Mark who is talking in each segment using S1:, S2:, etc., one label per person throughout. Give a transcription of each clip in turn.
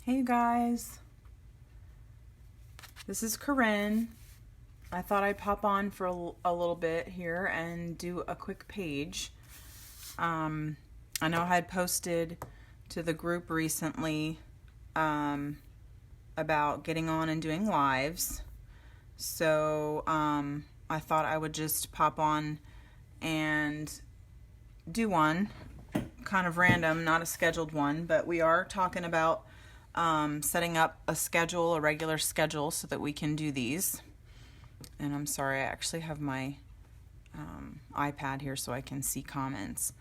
S1: Hey you guys, this is Corinne. I thought I'd pop on for a little bit here and do a quick page. I know I had posted to the group recently about getting on and doing lives. So I thought I would just pop on and do one, kind of random, not a scheduled one, but we are talking about setting up a regular schedule so that we can do these. And I'm sorry, I actually have my iPad here so I can see comments.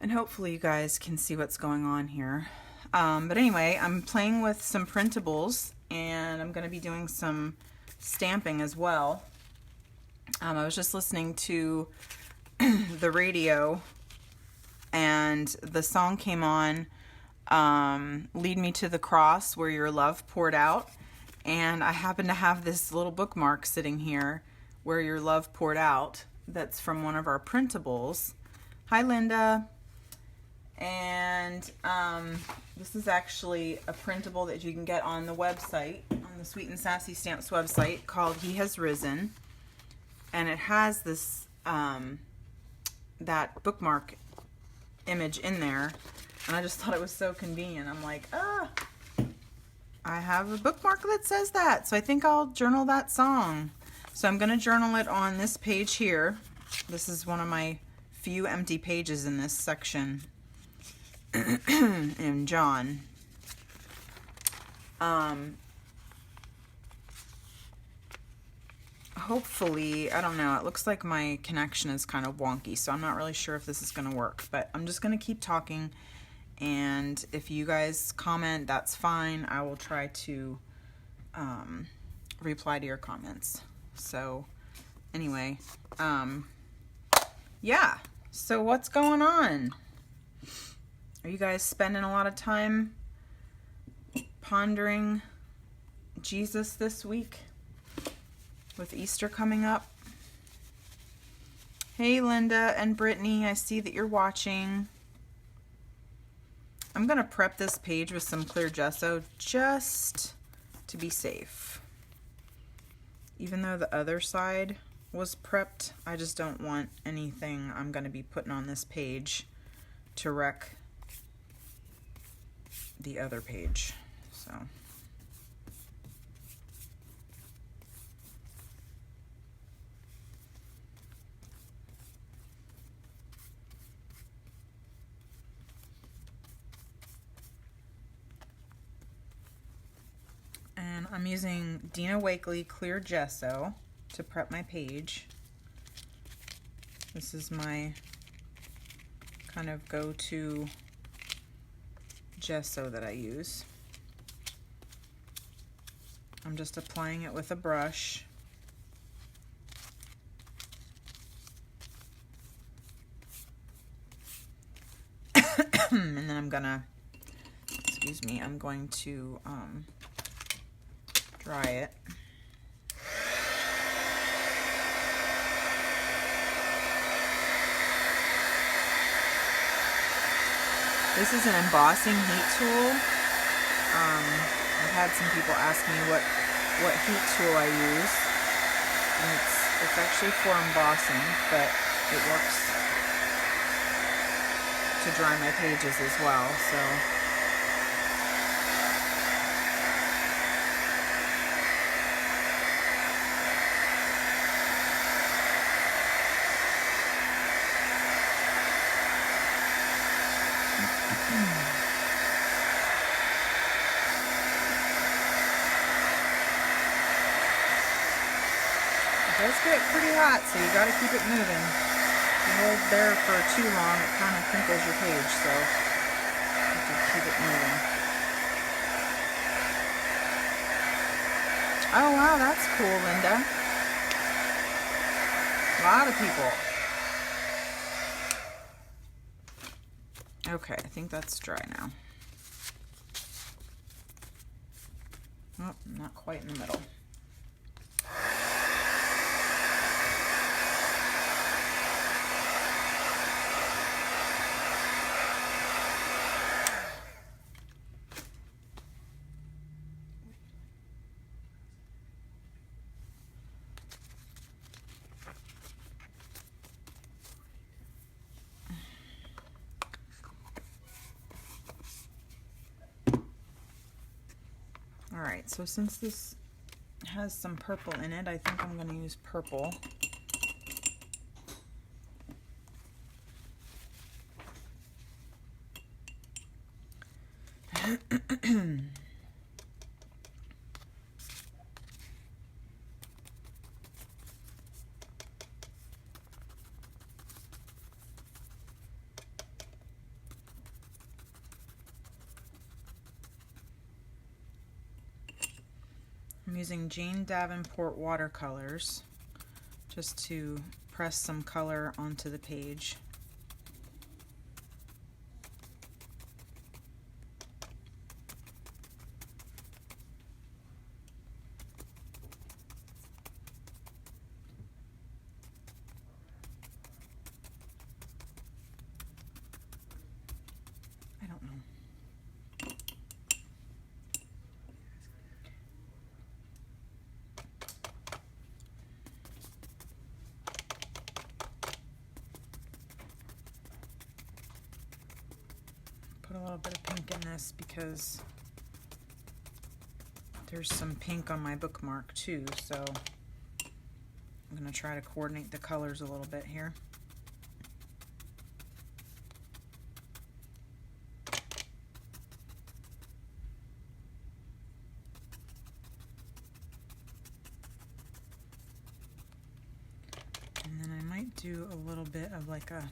S1: And hopefully you guys can see what's going on here. But anyway, I'm playing with some printables and I'm going to be doing some stamping as well. I was just listening to the radio and the song came on, Lead Me to the Cross, Where Your Love Poured Out. And I happen to have this little bookmark sitting here, Where Your Love Poured Out, that's from one of our printables. Hi, Linda. And this is actually a printable that you can get on the website, on the Sweet and Sassy Stamps website, called He Has Risen. And it has this, that bookmark image in there. And I just thought it was so convenient. I'm like, I have a bookmark that says that. So I think I'll journal that song. So I'm going to journal it on this page here. This is one of my few empty pages in this section in John. Hopefully, I don't know, it looks like my connection is kind of wonky, so I'm not really sure if this is going to work, but I'm just going to keep talking, and if you guys comment, that's fine. I will try to reply to your comments. So anyway, yeah, so what's going on? Are you guys spending a lot of time pondering Jesus this week? With Easter coming up. Hey Linda and Brittany, I see that you're watching. I'm going to prep this page with some clear gesso just to be safe. Even though the other side was prepped, I just don't want anything I'm going to be putting on this page to wreck the other page. So I'm using Dina Wakley Clear Gesso to prep my page. This is my kind of go-to gesso that I use. I'm just applying it with a brush. And then I'm gonna, I'm going to dry it. This is an embossing heat tool. I've had some people ask me what heat tool I use. And it's actually for embossing, but it works to dry my pages as well, so. It does get pretty hot, so you gotta keep it moving. If you hold there for too long, it kind of crinkles your page, so you have to keep it moving. Oh wow, that's cool, Linda. A lot of people. Okay, I think that's dry now. Oh, not quite in the middle. Alright, so since this has some purple in it, I think I'm going to use purple. I'm using Jane Davenport watercolors just to press some color onto the page. I don't know. Put a little bit of pink in this because there's some pink on my bookmark too, so I'm going to try to coordinate the colors a little bit here. And then I might do a little bit of like a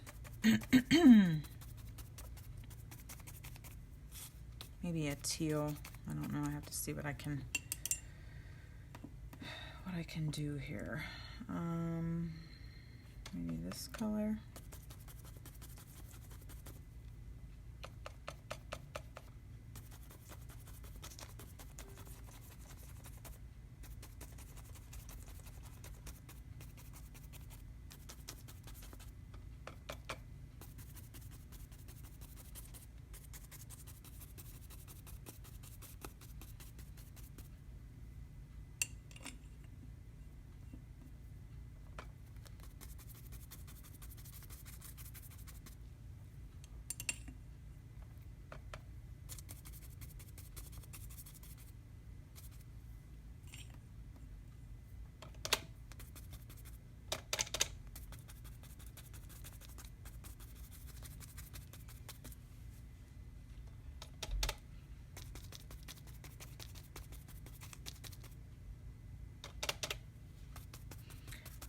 S1: maybe a teal. I don't know. I have to see what I can do here. Maybe this color.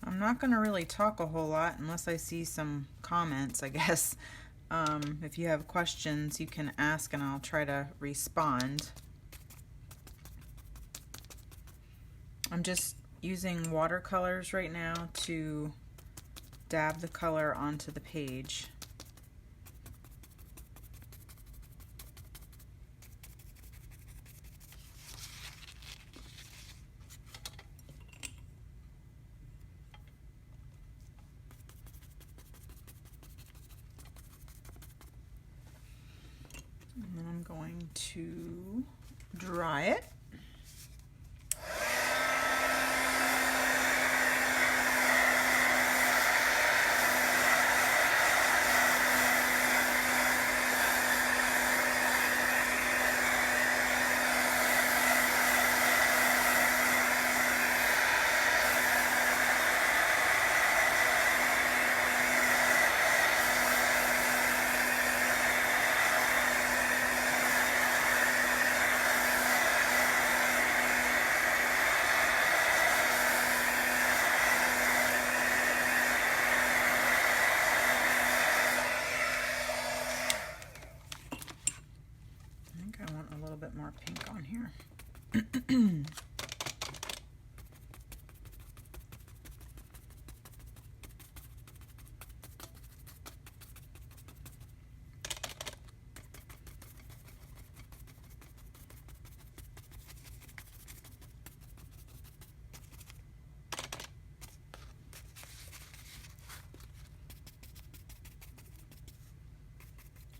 S1: I'm not going to really talk a whole lot unless I see some comments, I guess. If you have questions, you can ask and I'll try to respond. I'm just using watercolors right now to dab the color onto the page. And then I'm going to dry it. More pink on here.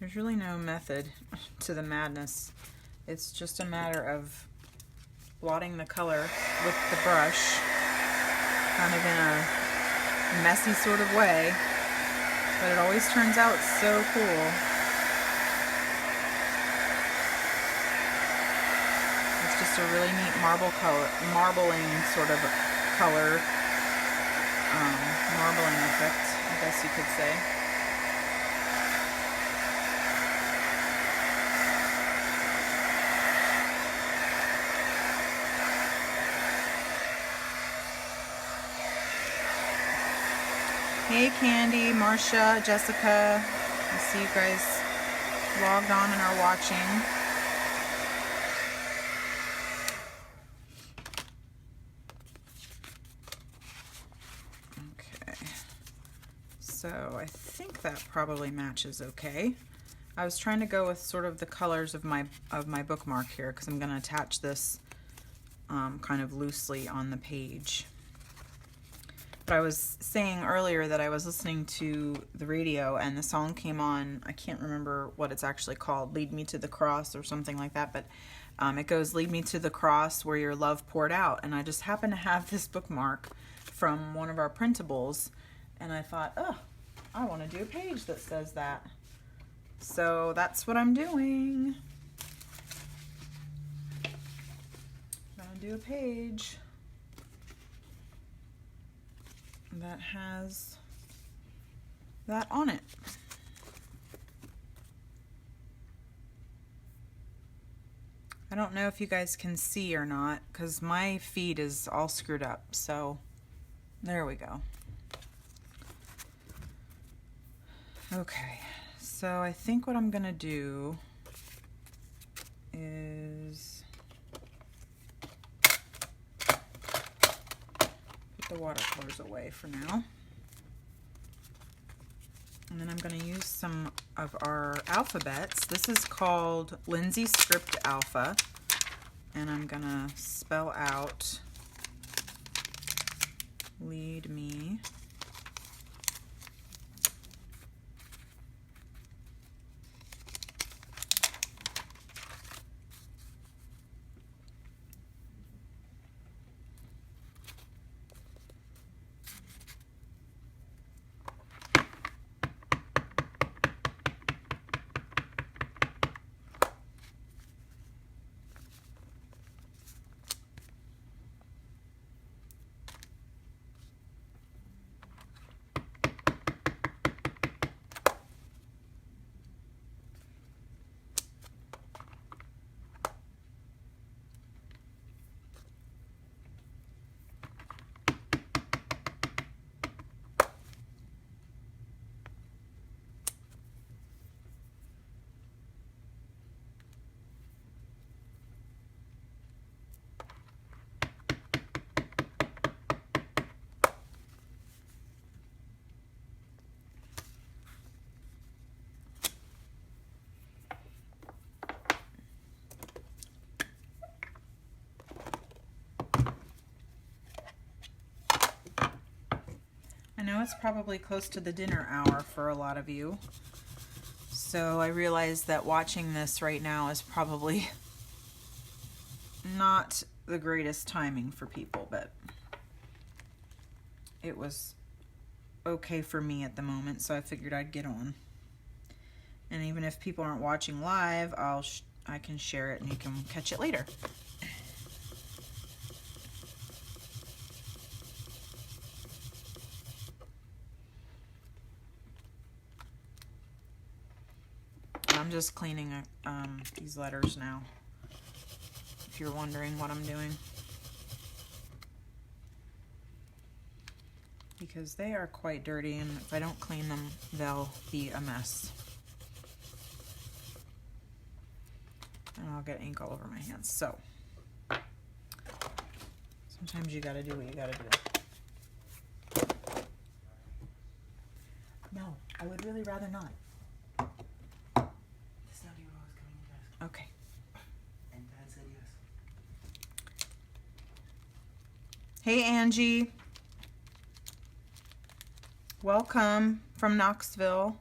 S1: There's really no method to the madness. It's just a matter of blotting the color with the brush, kind of in a messy sort of way, but it always turns out so cool. It's just just a really neat marbling sort of color, marbling effect, I guess you could say. Hey Candy, Marcia, Jessica, I see you guys logged on and are watching. Okay, so I think that probably matches okay. I was trying to go with sort of the colors of my bookmark here because I'm going to attach this kind of loosely on the page. But I was saying earlier that I was listening to the radio and the song came on. I can't remember what it's actually called, Lead Me to the Cross or something like that, but it goes, lead me to the cross where your love poured out. And I just happen to have this bookmark from one of our printables, and I thought, oh, I want to do a page that says that. So that's what I'm doing. I'm going to do a page that has that on it. I don't know if you guys can see or not because my feed is all screwed up, so there we go. Okay, so I think what I'm gonna do is the watercolors away for now. And then I'm going to use some of our alphabets. This is called Lindsay Script Alpha. And I'm going to spell out lead me . I know it's probably close to the dinner hour for a lot of you, so I realize that watching this right now is probably not the greatest timing for people, but it was okay for me at the moment, so I figured I'd get on. And even if people aren't watching live, I can share it and you can catch it later. I'm just cleaning these letters now, if you're wondering what I'm doing. Because they are quite dirty, and if I don't clean them, they'll be a mess. And I'll get ink all over my hands. So, sometimes you gotta do what you gotta do. No, I would really rather not. Okay.
S2: And Dad said yes.
S1: Hey Angie. Welcome from Knoxville.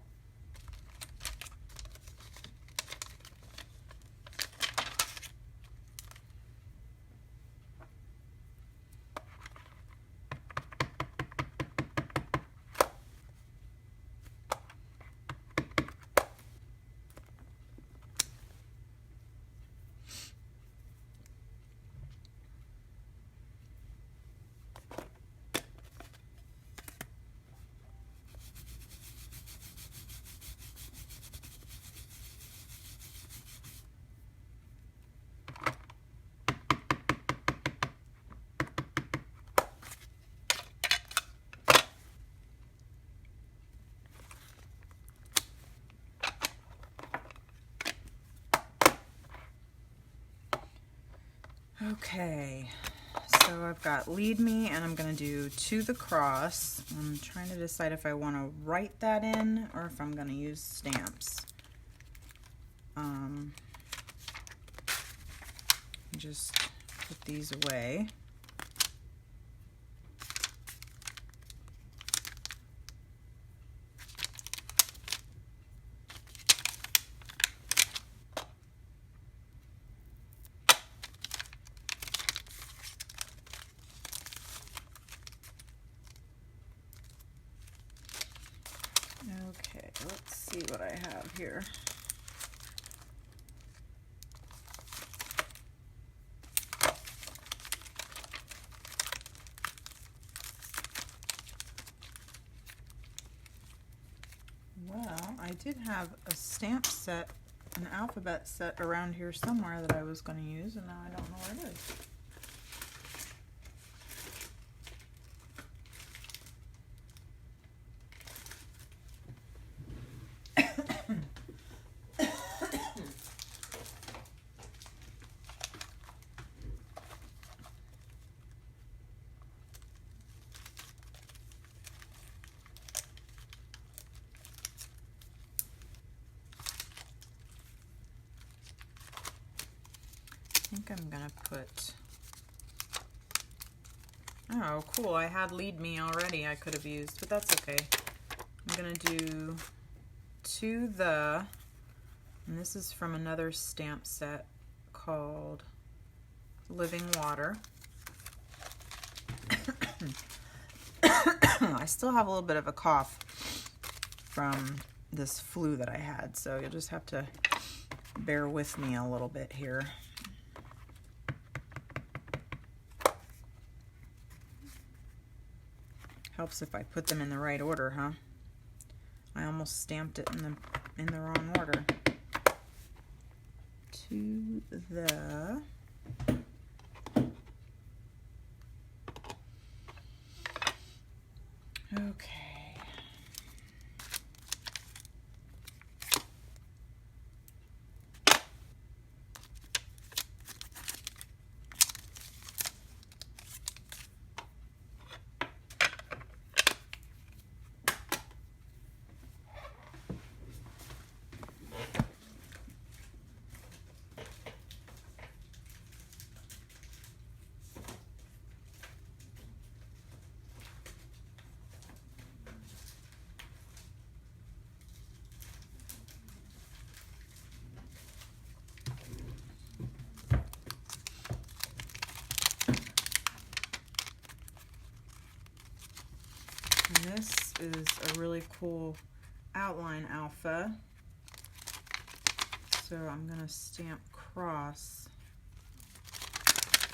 S1: Okay, so I've got lead me and I'm going to do to the cross. I'm trying to decide if I want to write that in or if I'm going to use stamps. Just put these away. Okay, let's see what I have here. Well, I did have a stamp set, an alphabet set around here somewhere that I was going to use, and now I don't know where it is. I think I'm gonna put, oh cool, I had lead me already I could have used, but that's okay. I'm gonna do to the, and this is from another stamp set called Living Water. I still have a little bit of a cough from this flu that I had, so you'll just have to bear with me a little bit here. Helps if I put them in the right order, huh? I almost stamped it in the wrong order. To the okay. And this is a really cool outline alpha. So I'm going to stamp cross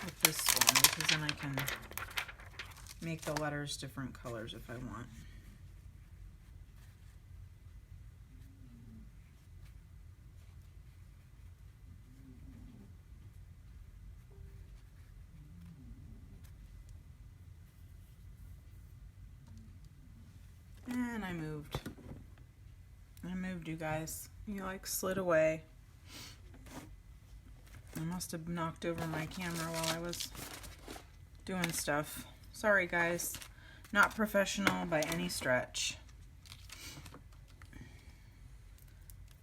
S1: with this one because then I can make the letters different colors if I want. And I moved, you guys. You like slid away. I must have knocked over my camera while I was doing stuff. Sorry guys, not professional by any stretch.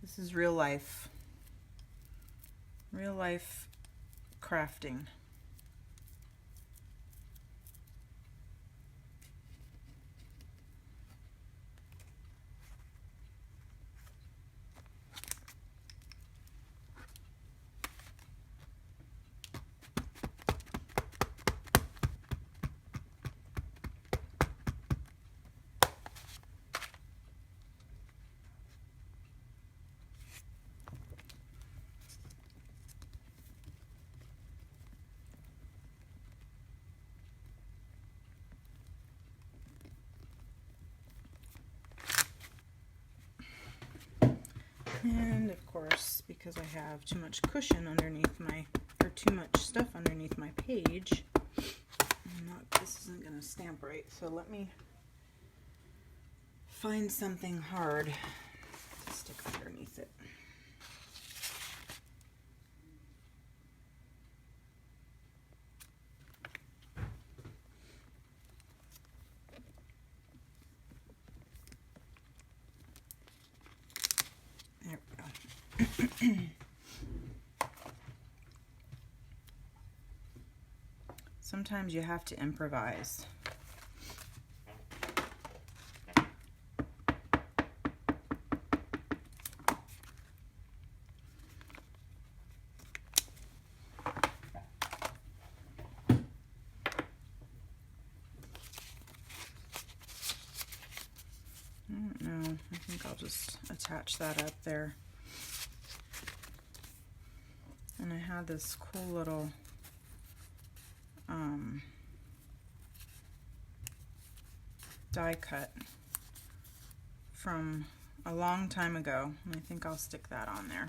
S1: This is real life crafting. And of course, because I have too much cushion underneath my, or too much stuff underneath my page, this isn't going to stamp right. So let me find something hard to stick underneath it. Sometimes you have to improvise. I don't know, I think I'll just attach that up there. And I had this cool little die cut from a long time ago, and I think I'll stick that on there.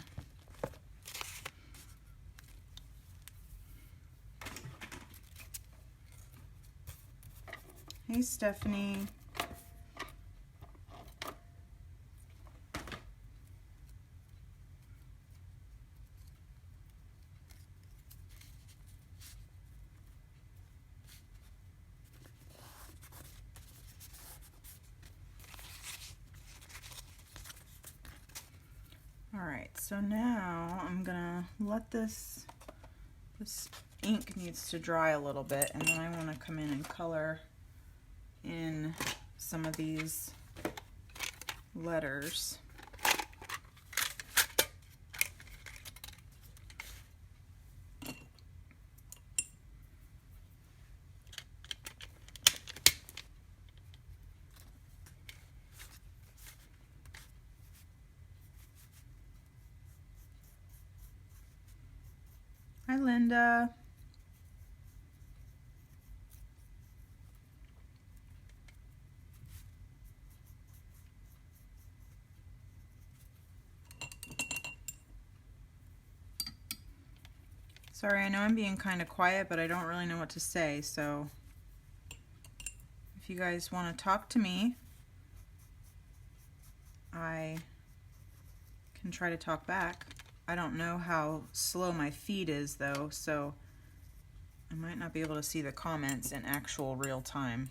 S1: Hey, Stephanie. Alright, so now I'm gonna let this ink needs to dry a little bit, and then I want to come in and color in some of these letters. Hi, Linda. Sorry, I know I'm being kind of quiet, but I don't really know what to say, so if you guys want to talk to me, I can try to talk back. I don't know how slow my feed is though, so I might not be able to see the comments in actual real time.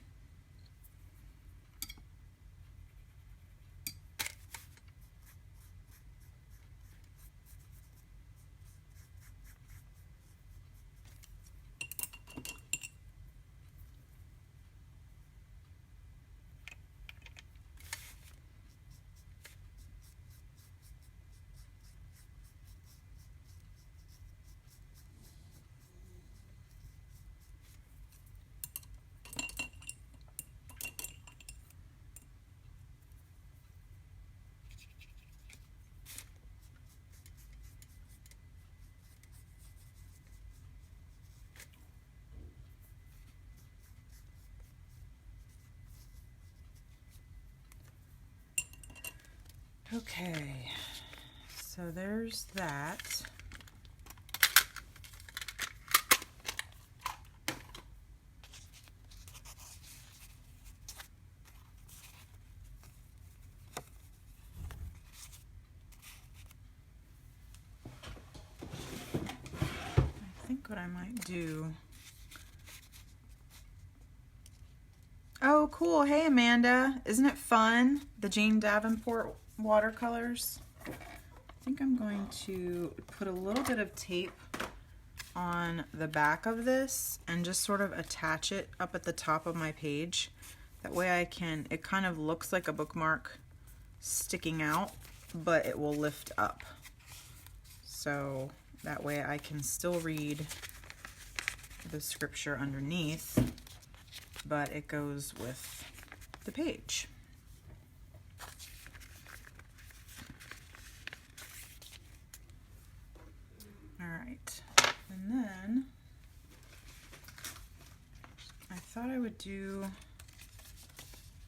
S1: Okay, so there's that. I think what I might do. Oh, cool. Hey, Amanda. Isn't it fun? The Jane Davenport watercolors. I think I'm going to put a little bit of tape on the back of this and just sort of attach it up at the top of my page. That way it kind of looks like a bookmark sticking out, but it will lift up. So that way I can still read the scripture underneath, but it goes with the page. All right, and then I thought I would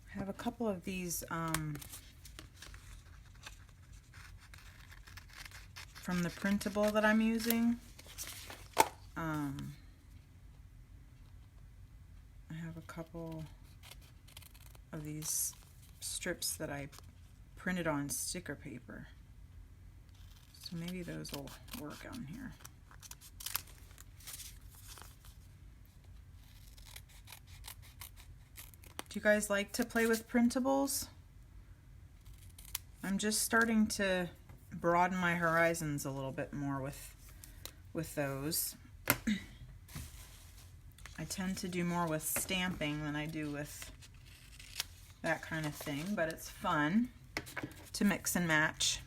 S1: have a couple of these from the printable that I'm using. I have a couple of these strips that I printed on sticker paper. So maybe those will work on here. Do you guys like to play with printables? I'm just starting to broaden my horizons a little bit more with those. I tend to do more with stamping than I do with that kind of thing, but it's fun to mix and match.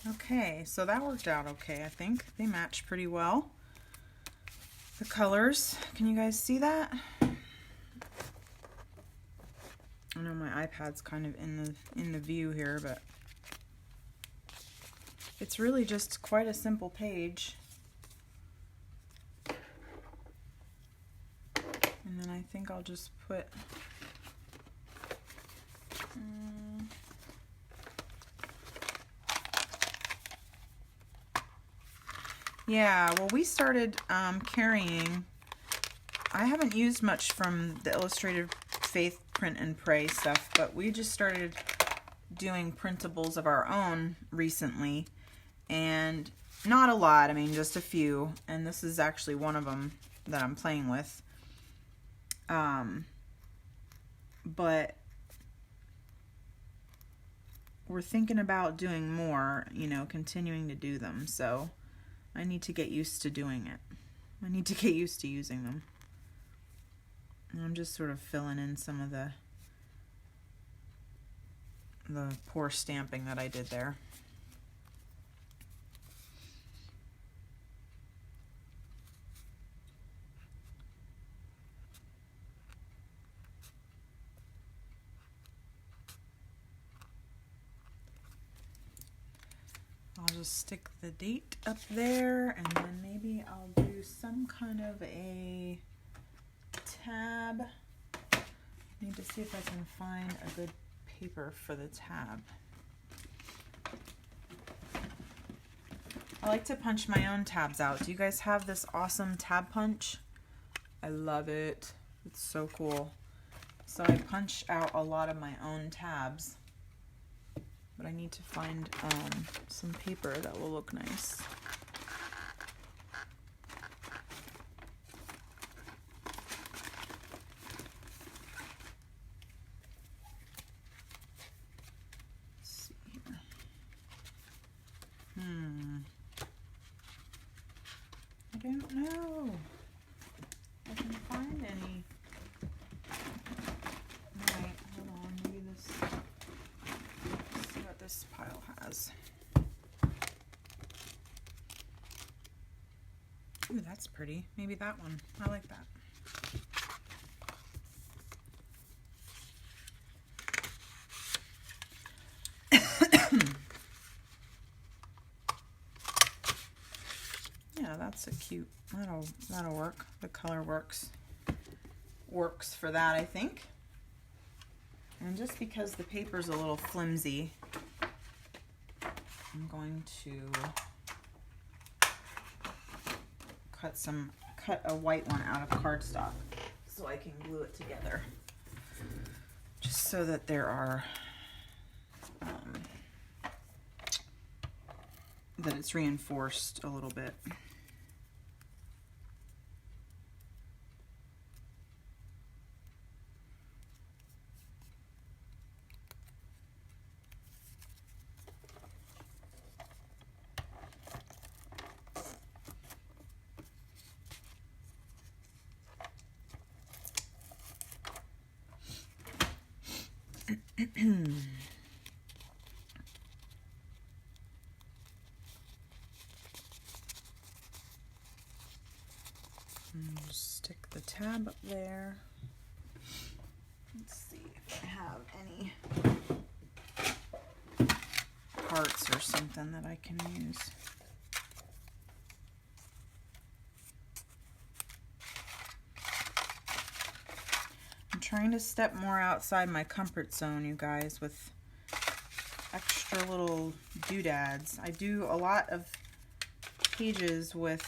S1: Okay, so that worked out okay, I think. They match pretty well. The colors, can you guys see that? I know my iPad's kind of in the view here, but it's really just quite a simple page. And then I think I'll just put yeah, well, we started carrying, I haven't used much from the Illustrated Faith Print and Pray stuff, but we just started doing printables of our own recently, and not a lot, I mean, just a few, and this is actually one of them that I'm playing with. But we're thinking about doing more, you know, continuing to do them, so I need to get used to doing it. I need to get used to using them. And I'm just sort of filling in some of the poor stamping that I did there. I'll just stick the date up there, and then maybe I'll do some kind of a tab. Need to see if I can find a good paper for the tab. I like to punch my own tabs out. Do you guys have this awesome tab punch? I love it. It's so cool. So I punch out a lot of my own tabs. But I need to find some paper that will look nice. Let's see here. I don't know. I can find any. Alright, hold on. Maybe this. This pile has. Ooh, that's pretty. Maybe that one. I like that. Yeah, that's a cute. That'll work. The color works for that, I think. And just because the paper's a little flimsy, I'm going to cut a white one out of cardstock so I can glue it together. Just so that there are, that it's reinforced a little bit. Just stick the tab up there. Let's see if I have any parts or something that I can use. trying to step more outside my comfort zone, you guys, with extra little doodads. I do a lot of pages with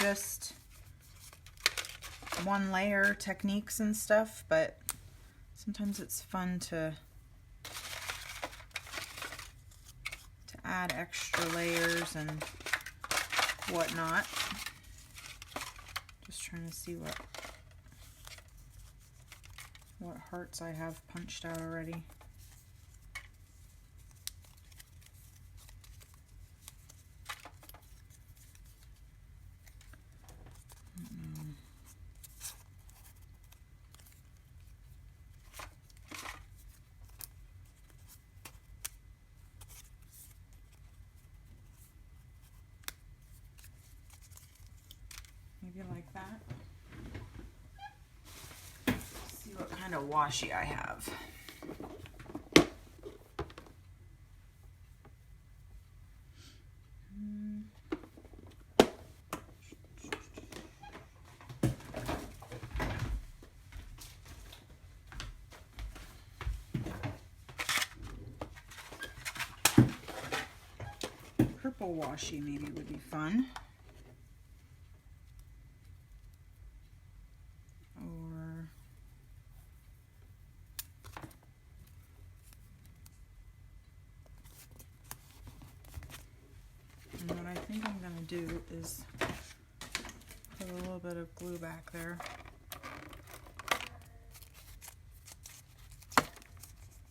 S1: just one layer techniques and stuff, but sometimes it's fun to add extra layers and whatnot. Just trying to see what hearts I have punched out already. Maybe like that. See what kind of washi I have. Purple washi maybe would be fun. Do is put a little bit of glue back there.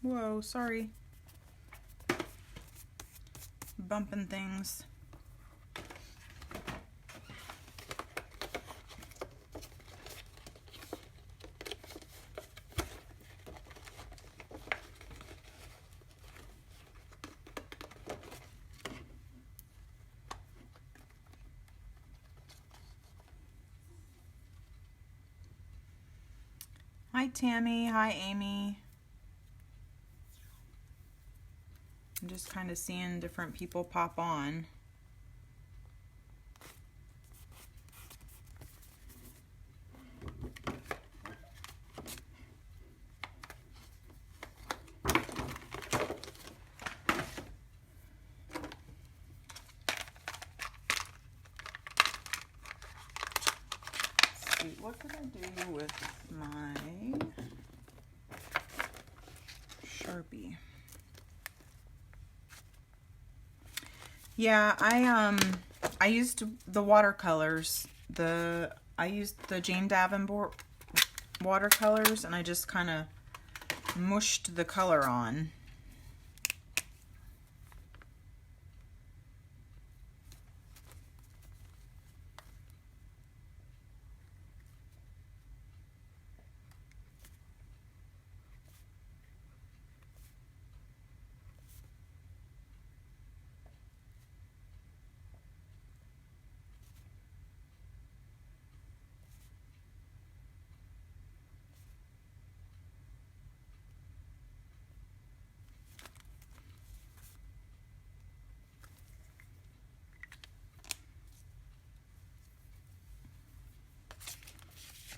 S1: Whoa, sorry. Bumping things. Hi Tammy, hi Amy. I'm just kind of seeing different people pop on. Let's see, what did I do with my Sharpie? Yeah, I used the watercolors. I used the Jane Davenport watercolors, and I just kind of mushed the color on.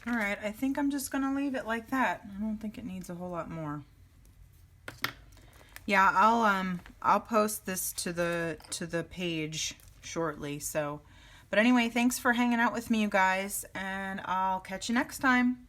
S1: All right, I think I'm just gonna leave it like that. I don't think it needs a whole lot more. Yeah, I'll post this to the page shortly. So, but anyway, thanks for hanging out with me, you guys, and I'll catch you next time.